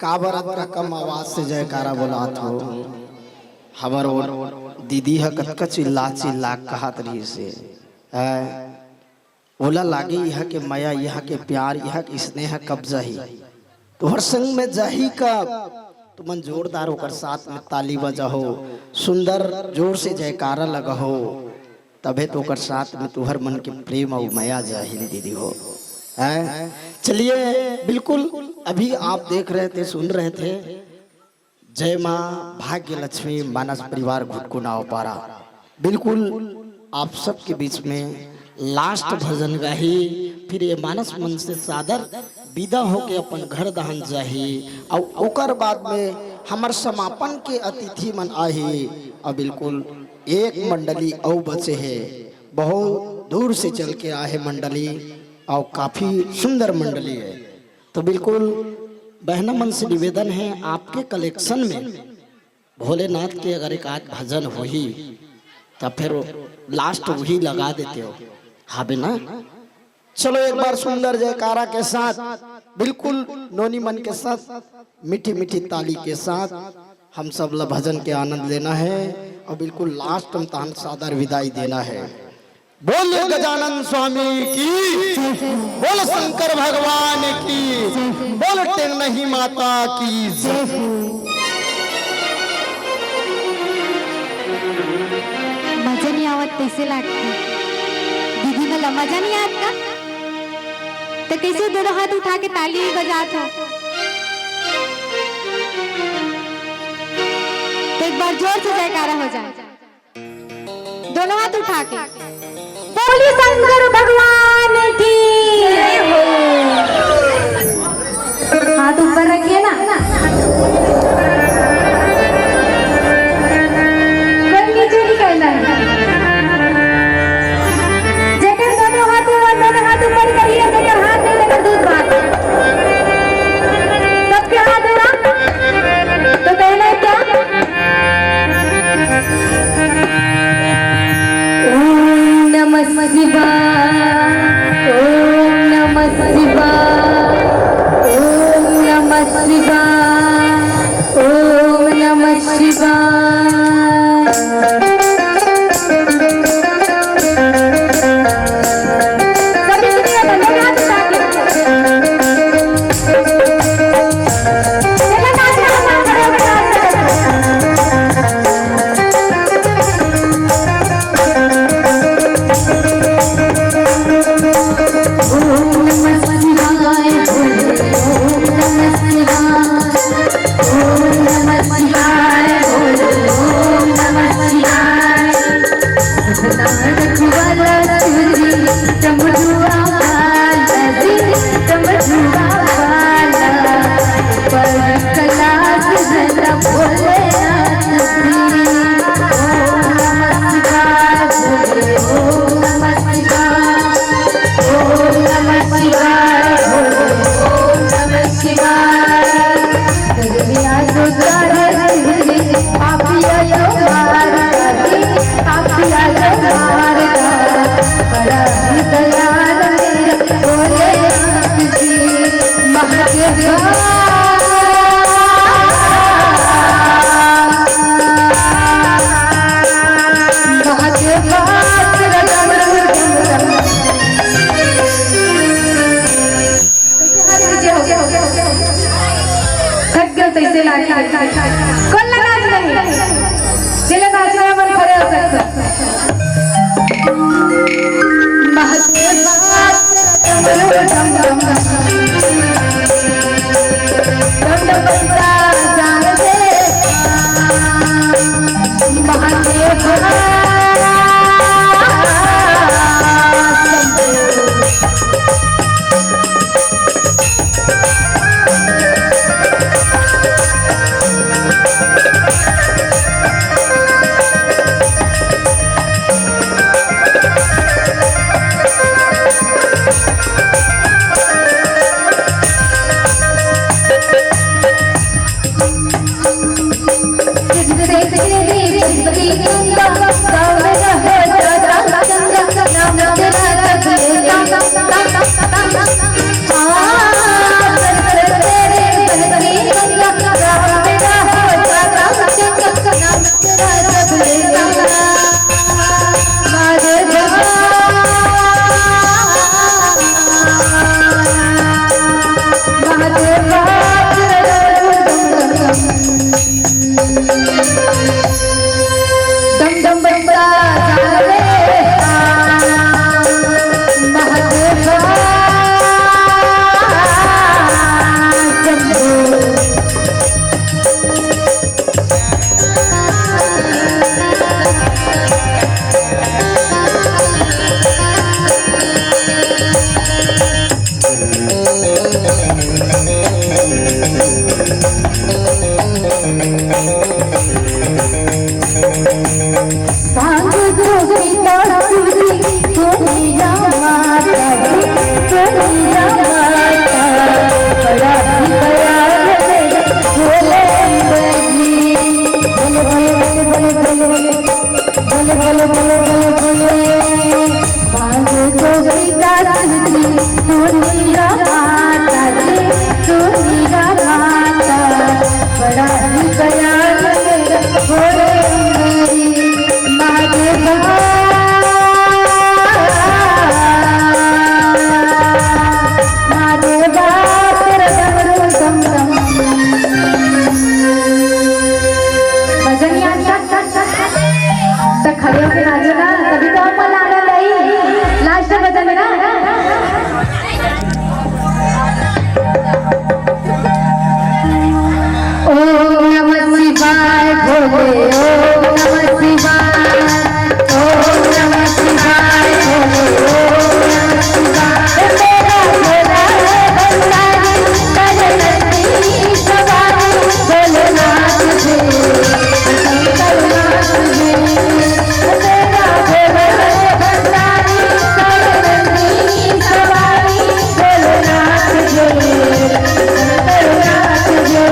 काबर का कम आवाज से जयकारा बोलात हो। हमार दीदी है कतका चिल्ला चिल्ला कहत रही से बोला लागे यह के माया यह के प्यार यह के स्नेह कब जाही तुहर संग में जाही कब। तुमन जोरदार होकर साथ में ताली बजाहो, सुंदर जोर से जयकारा लगाहो, तबे तो कर साथ में तुहर मन के प्रेम और माया जाही दीदी हो। चलिए बिल्कुल अभी आप देख रहे थे सुन रहे थे जय माँ भाग्य लक्ष्मी मानस परिवार घुटकुनाव पारा। बिल्कुल आप सबके बीच में लास्ट भजन गाही, फिर ये मानस मन से सादर विदा होके अपन घर दहन जाही और ओकर बाद में हमार समापन के अतिथि मन आही। और बिल्कुल एक मंडली और बचे है, बहुत दूर से चल के आए मंडली और काफी सुंदर मंडली है। तो बिल्कुल बहना मन से निवेदन है आपके कलेक्शन में भोलेनाथ के अगर एक आध भजन हो ही तो फिर लास्ट वही लगा देते हो। हाँ बिना चलो एक बार सुंदर जयकारा के साथ बिल्कुल नोनी मन के साथ मीठी मीठी ताली के साथ हम सब ला भजन के आनंद लेना है और बिल्कुल लास्ट में तान सादर विदाई देना है। बोले गजानन स्वामी की, बोल शंकर भगवान की, बोल टेंगनही माता की। मजा नहीं आवत कैसे लागती दीदी मला मजा नहीं आता तो कैसे दोनों हाथ उठा के ताली बजात हो। तो एक बार जोर से जयकारा हो जाए दोनों हाथ उठा के। बोली शंकर भगवान की। हाथ ऊपर रखिए ना। कोई नीचे नहीं करना है। जगह दोनों हाथ ऊपर करिए, जगह हाथ नहीं लगा दूध बात सबके हाथ देना। तो कहना है क्या? ओम नमः शिवाय, ओम नमः शिवाय, ओम नमः शिवाय, ओम नमः शिवाय। सभी सुनिए दोनों हाथ उठा के। चलो नाचना ओम नमः शिवाय, ओम नमः शिवाय, ओम नमः शिवाय, ओम नमः शिवाय। रखवाला तुझी चमड़ुआ वाला जी, चमड़ुआ वाला पर कैलाश जला बोले ओम नमः शिवाय, ओम नमः शिवाय, ओम नमः शिवाय, ओम नमः शिवाय। दुनिया जो जाने पापिया जो मार दी, पापिया जो मार बड़ा ही दयाल है भोलेनाथ जी। महादेव कैसे लागे कौन नाच नहीं जिले नाच में मन खड़े हो सकते। महादेव से नाचो ना, तभी तो हम आनंद आई। लास्ट में बजा लेना। ओम नमः शिवाय भोले, ओम नमः शिवाय, ओम नमः शिवाय भोले, ओम नमः शिवाय। तेरा भोला भंडारी करनती सवारी भोलेनाथ जी, शंकरनाथ जी। तेरा भोला भंडारी करनती सवारी भोलेनाथ जी, शंकरनाथ जी।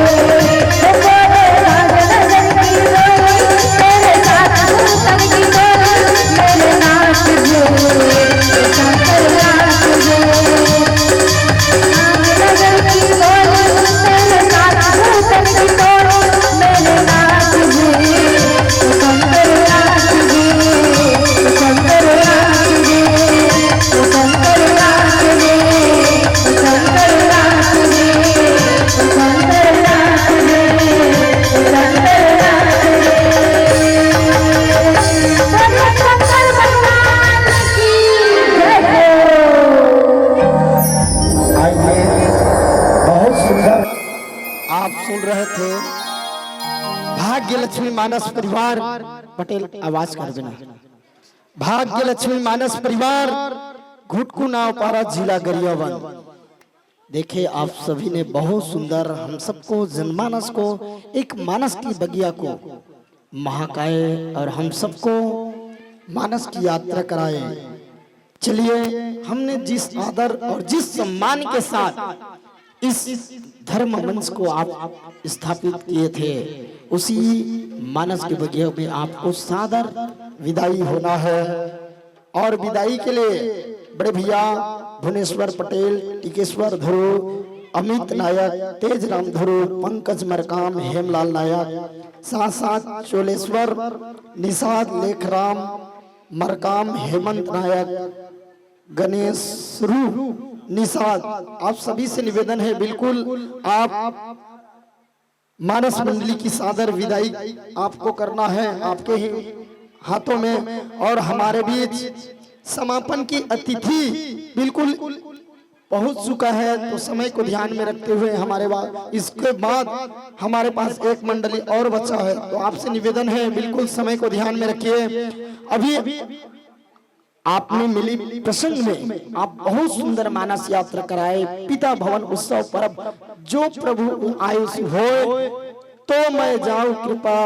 आप सुन रहे थे भाग्य लक्ष्मी मानस परिवार पटेल, आवाज कर देना। भाग्य लक्ष्मी मानस परिवार, घुटकू नाव पारा, जिला गरियाबंद। देखे आप सभी ने बहुत सुंदर हम सबको जनमानस को, एक मानस की बगिया को महाकाय और हम सबको मानस की यात्रा कराए। चलिए, हमने जिस आदर और जिस सम्मान के साथ इस धर्म मंच को आप स्थापित किए थे, उसी मानस के बगिया में आपको सादर विदाई होना है। और विदाई के लिए बड़े भैया भुवनेश्वर पटेल, टिकेश्वर ध्रुव, अमित नायक, तेज राम ध्रुव, पंकज मरकाम, हेमलाल नायक, साथ साथ चोलेश्वर, निषाद, लेखराम मरकाम, हेमंत नायक, गणेश रू, निषाद, आप सभी से निवेदन है, बिल्कुल आप मानस मंडली की सादर विदाई आपको करना है, आपके ही हाथों में। और हमारे बीच समापन की अतिथि बिल्कुल पहुंच चुका है, तो समय को ध्यान में रखते हुए हमारे बाद इसके बाद हमारे पास एक मंडली और बचा है, तो आपसे निवेदन है बिल्कुल समय को ध्यान में रखिए। अभी आपने मिली प्रसंग में आप बहुत सुंदर मानस यात्रा कराए, पिता भवन उत्सव पर्व, जो प्रभु आयुष हो तो मैं जाऊं कृपा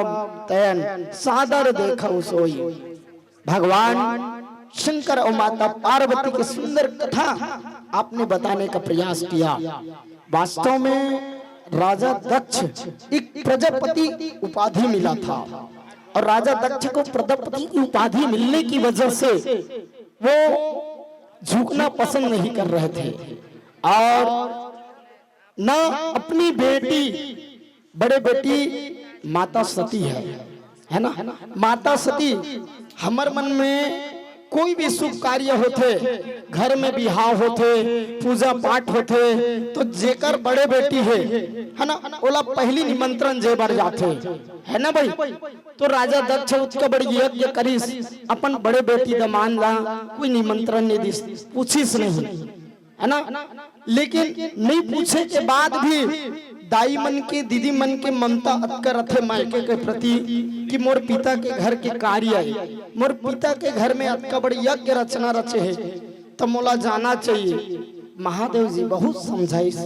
तयन, सादर देखो सोई। भगवान शंकर और माता पार्वती की सुंदर कथा आपने बताने का प्रयास किया। वास्तव में राजा दक्ष एक प्रजापति उपाधि मिला था, और राजा दक्ष को प्रजापति की उपाधि मिलने की वजह से वो झुकना पसंद नहीं कर रहे थे, और ना अपनी बेटी, बड़े बेटी माता सती है ना, माता सती हमारे मन में कोई भी शुभ कार्य होते, घर में बिहाव होते, पूजा पाठ होते, तो जेकर बड़े बेटी है ना, ओला पहली निमंत्रण जे बार जाते है ना भाई। तो राजा दक्ष उसका बड़ी यज्ञ करीस, अपन बड़े बेटी दमान ला कोई निमंत्रण नहीं दिस, पूछिस नहीं है ना। लेकिन नहीं पूछे के बाद भी दाई मन के, दीदी मन के ममता अतकर रथे मायके के प्रति कि मोर पिता के घर के कार्य है, मोर पिता के घर में अतका बड़ी यज्ञ रचना रचे है, तो मोला जाना चाहिए। महादेव जी बहुत समझाइस,